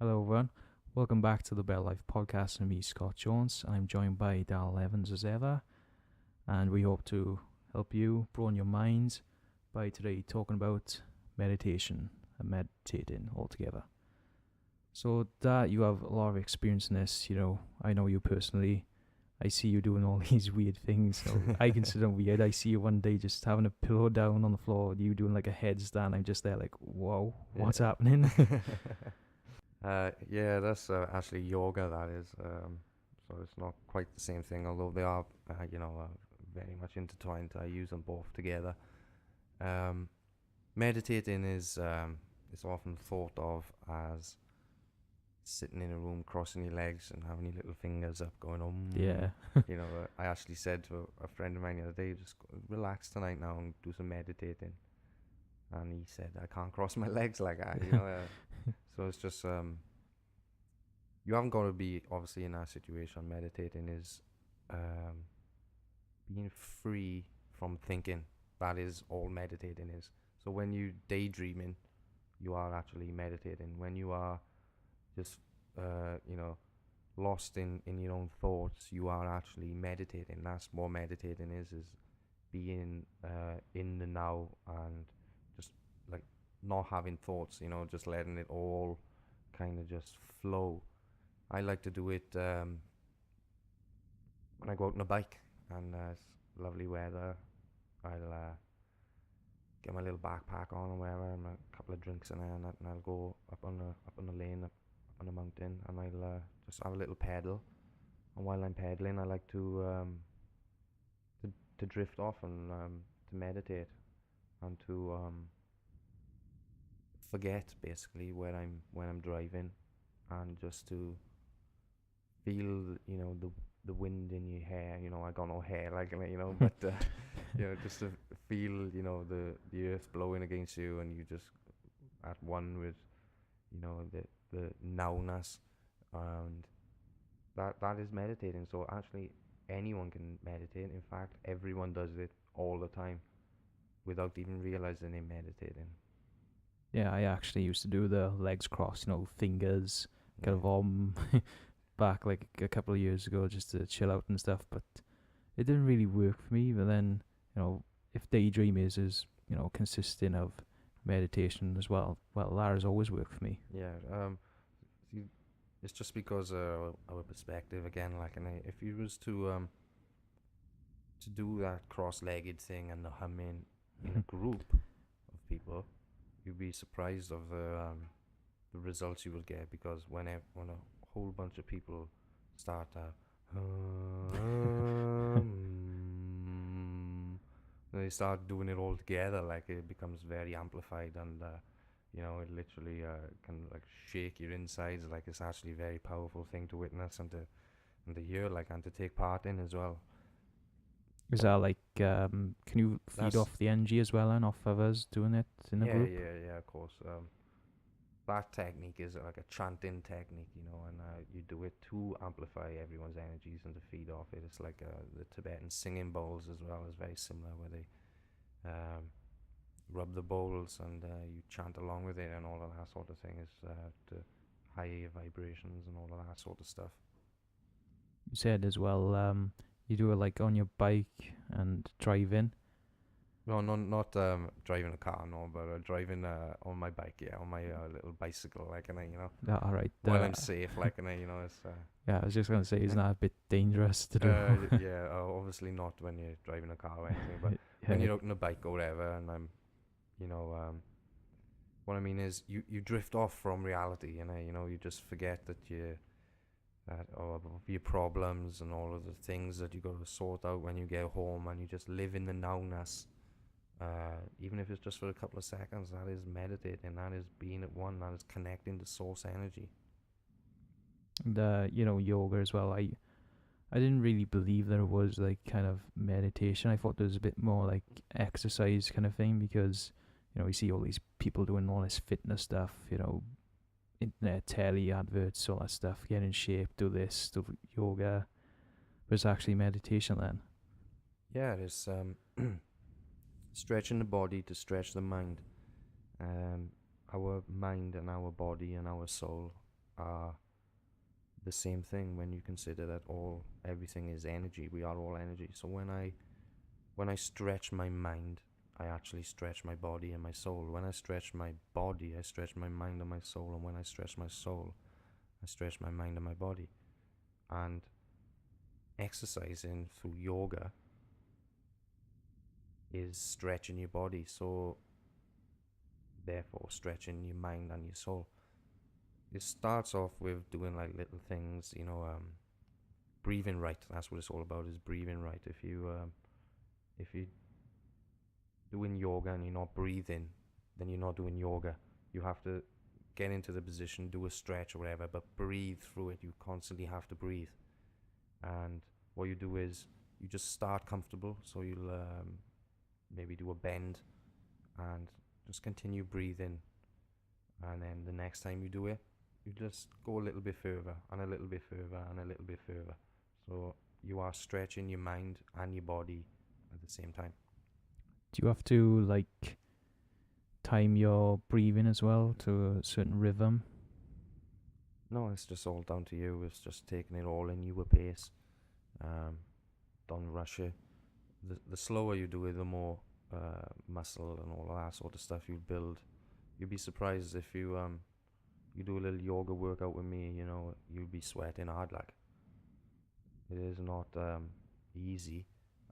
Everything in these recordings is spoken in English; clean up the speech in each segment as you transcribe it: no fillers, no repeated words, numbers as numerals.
Hello, everyone. Welcome back to the Better Life podcast with me, Scott Jones. I'm joined by Daryl Evans as ever, and we hope to help you broaden your minds by today talking about meditation and meditating altogether. So, that you have a lot of experience in this. I know you personally. I see you doing all these weird things. So I consider them weird. I see you one day just having a pillow down on the floor, you doing like a headstand. I'm just there like, whoa, what's happening? Yeah, that's actually yoga. That is, so it's not quite the same thing, although they are, very much intertwined. I use them both together. Um, Meditating is often thought of as sitting in a room, crossing your legs, and having your little fingers up, going Yeah. I actually said to a friend of mine the other day, just relax tonight now and do some meditating, and he said, I can't cross my legs like that. So it's just you haven't got to be obviously in that situation. Meditating is um, being free from thinking. That is all meditating is. So when you daydreaming, you are actually meditating. When you are just lost in your own thoughts, you are actually meditating. That's what meditating is being in the now and just like not having thoughts. Just letting it all kind of just flow. I like to do it when I go out on a bike and it's lovely weather. I'll get my little backpack on or whatever, and a couple of drinks in there, and I'll go up on the lane, up on the mountain, and I'll just have a little pedal. And while I'm pedaling, I like to drift off and to meditate and to forget basically when I'm driving, and just to feel the wind in your hair. I got no hair like but just to feel the earth blowing against you, and you just at one with the nowness, and that is meditating. So actually anyone can meditate. In fact, everyone does it all the time without even realizing they're meditating. Yeah, I actually used to do the legs crossed, fingers kind Yeah. of back like a couple of years ago just to chill out and stuff, but it didn't really work for me. But then, if daydream is consisting of meditation as well, that has always worked for me. Yeah. See, it's just because our perspective again, like, and if you was to do that cross-legged thing and the humming in a group of people, you'd be surprised of the results you will get, because when a whole bunch of people start they start doing it all together, like it becomes very amplified, and it literally can like shake your insides. Like it's actually a very powerful thing to witness and to hear, like, and to take part in as well. Is that like, can you feed That's off the energy as well and off others doing it in a Yeah, group? yeah, yeah, of course. That technique is like a chanting technique, and you do it to amplify everyone's energies and to feed off it. It's like the Tibetan singing bowls as well is very similar, where they rub the bowls and you chant along with it, and all of that sort of thing is to higher vibrations and all of that sort of stuff. You said as well, you do it like on your bike and driving. No, not driving a car, no, but driving on my bike, yeah, on my little bicycle, like, and All right. while I'm safe, like, and it's Yeah, I was just gonna say, isn't that a bit dangerous to do? yeah, obviously not when you're driving a car or anything, but when Yeah, you're out on a bike or whatever, and you know, what I mean is you drift off from reality, and you just forget that all of your problems and all of the things that you got to sort out when you get home, and you just live in the nowness. Even if it's just for a couple of seconds, that is meditating. That is being at one. That is connecting to source energy. the yoga as well. I didn't really believe there was like kind of meditation. I thought there was a bit more like exercise kind of thing because you see all these people doing all this fitness stuff. Internet, telly adverts, all that stuff. Get in shape, do this, do yoga. But it's actually meditation then. Yeah, it's stretching the body to stretch the mind. Um, our mind and our body and our soul are the same thing when you consider that everything is energy. We are all energy. So when I stretch my mind, I actually stretch my body and my soul. When I stretch my body, I stretch my mind and my soul. And when I stretch my soul, I stretch my mind and my body. And exercising through yoga is stretching your body, so therefore stretching your mind and your soul. It starts off with doing like little things, breathing right. That's what it's all about, is breathing right. If you doing yoga and you're not breathing, then you're not doing yoga. You have to get into the position, do a stretch or whatever, but breathe through it. You constantly have to breathe. And what you do is you just start comfortable. So you'll maybe do a bend and just continue breathing. And then the next time you do it, you just go a little bit further and a little bit further and a little bit further. So you are stretching your mind and your body at the same time. Do you have to like time your breathing as well to a certain rhythm? No, it's just all down to you. It's just taking it all in your pace. Don't rush it. The slower you do it, the more muscle and all of that sort of stuff you build. You'd be surprised if you do a little yoga workout with me. You'll be sweating hard. Like, it is not easy.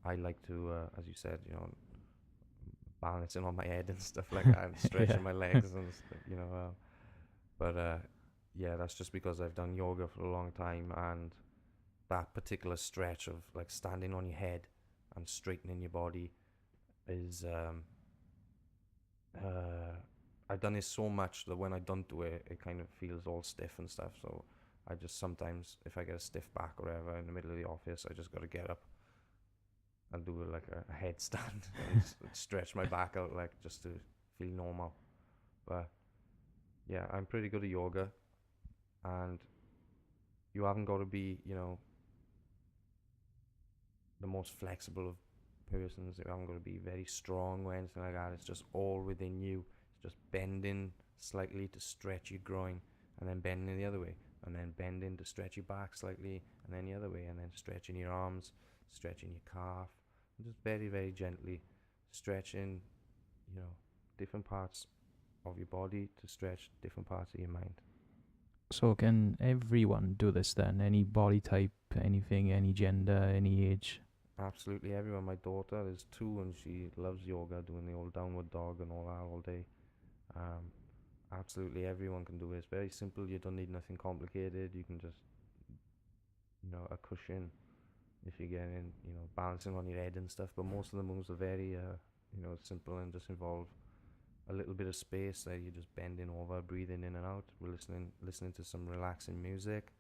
I like to, as you said, balancing on my head and stuff like that, and stretching my legs and stuff. But yeah, that's just because I've done yoga for a long time, and that particular stretch of like standing on your head and straightening your body is I've done it so much that when I don't do it, it kind of feels all stiff and stuff. So I just sometimes, if I get a stiff back or whatever in the middle of the office, I just got to get up and do like a headstand and stretch my back out, like, just to feel normal. But yeah, I'm pretty good at yoga, and you haven't got to be, the most flexible of persons. You haven't got to be very strong or anything like that. It's just all within you. It's just bending slightly to stretch your groin, and then bending the other way, and then bending to stretch your back slightly, and then the other way, and then stretching your arms, stretching your calf, and just very, very gently stretching, different parts of your body to stretch different parts of your mind. So can everyone do this then? Any body type, anything, any gender, any age? Absolutely everyone. My daughter is 2 and she loves yoga, doing the old downward dog and all that all day. Absolutely everyone can do it. It's very simple. You don't need nothing complicated. You can just, a cushion if you're getting, balancing on your head and stuff. But most of the moves are very, simple and just involve a little bit of space that you're just bending over, breathing in and out. We're listening to some relaxing music,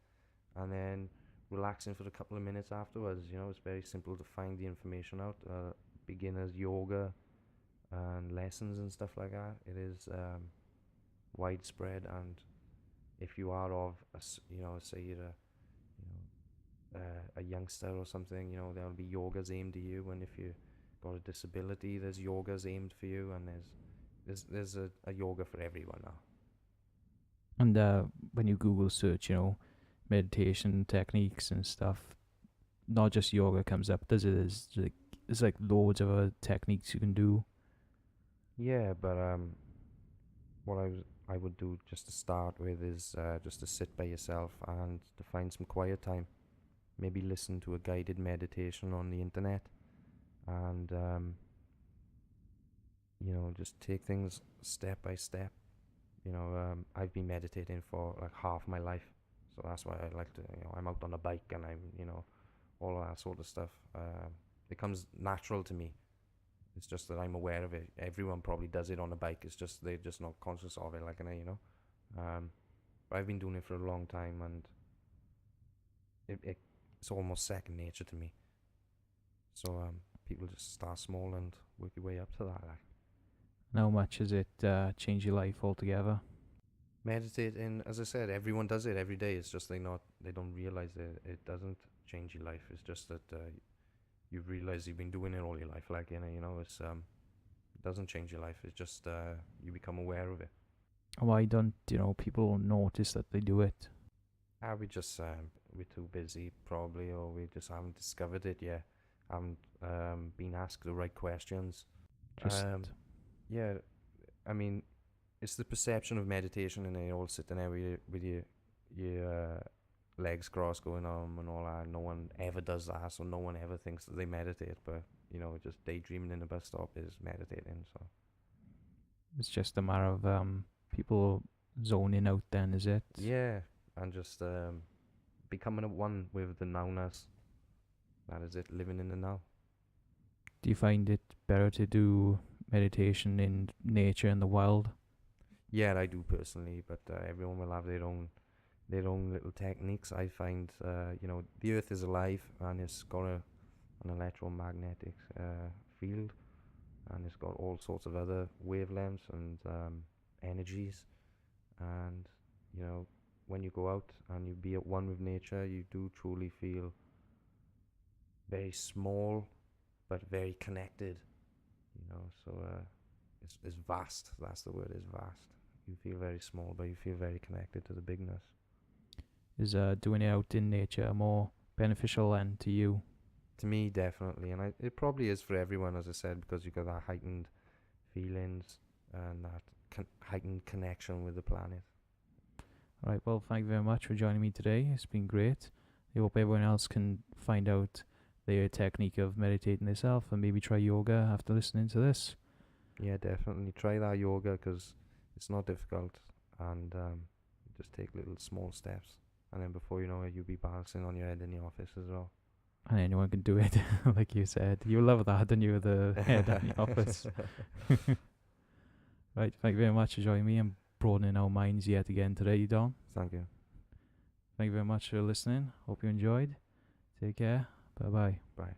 and then relaxing for a couple of minutes afterwards. It's very simple to find the information out. Beginners yoga and lessons and stuff like that. It is widespread, and if you are of say you're a youngster or something, there'll be yogas aimed at you, and if you got a disability, there's yogas aimed for you, and there's a yoga for everyone now. And when you Google search, meditation techniques and stuff, not just yoga comes up, does it? There's like loads of other techniques you can do. Yeah, but what I would do just to start with is just to sit by yourself and to find some quiet time. Maybe listen to a guided meditation on the internet, and just take things step by step. I've been meditating for like half my life, so that's why I like to. I'm out on a bike and I'm all of that sort of stuff. It comes natural to me. It's just that I'm aware of it. Everyone probably does it on a bike. It's just they're just not conscious of it, But I've been doing it for a long time, and it's almost second nature to me. So people just start small and work your way up to that. And how much has it changed your life altogether? Meditating, as I said, everyone does it every day. It's just they don't realize it doesn't change your life. It's just that you realize you've been doing it all your life. It's it doesn't change your life. It's just you become aware of it. Why don't people notice that they do it? We just we're too busy probably, or we just haven't discovered it yet. Haven't been asked the right questions. Just Yeah, I mean, it's the perception of meditation, and you're all sitting there with your legs crossed going on and all that. No one ever does that, so no one ever thinks that they meditate. But just daydreaming in a bus stop is meditating. So it's just a matter of people zoning out. Then is it? yeah, and just becoming at one with the nowness. That is it, living in the now. Do you find it better to do meditation in nature in the wild? Yeah, I do personally, but everyone will have their own little techniques. I find the Earth is alive, and it's got an electromagnetic field, and it's got all sorts of other wavelengths and energies. And when you go out and you be at one with nature, you do truly feel very small, but very connected. So it's vast. That's the word. Is vast. You feel very small, but you feel very connected to the bigness. Is doing it out in nature more beneficial then to you? To me, definitely, and it probably is for everyone, as I said, because you've got that heightened feelings and that heightened connection with the planet. All right, well, thank you very much for joining me today. It's been great. I hope everyone else can find out their technique of meditating themselves and maybe try yoga after listening to this. Yeah, definitely try that yoga, because it's not difficult, and you just take little small steps, and then before you know it, you'll be balancing on your head in the office as well. And anyone can do it, like you said. You love that, don't you, the head in the office. Right, thank you very much for joining me and broadening our minds yet again today, Don. Thank you. Thank you very much for listening. Hope you enjoyed. Take care. Bye-bye. Bye.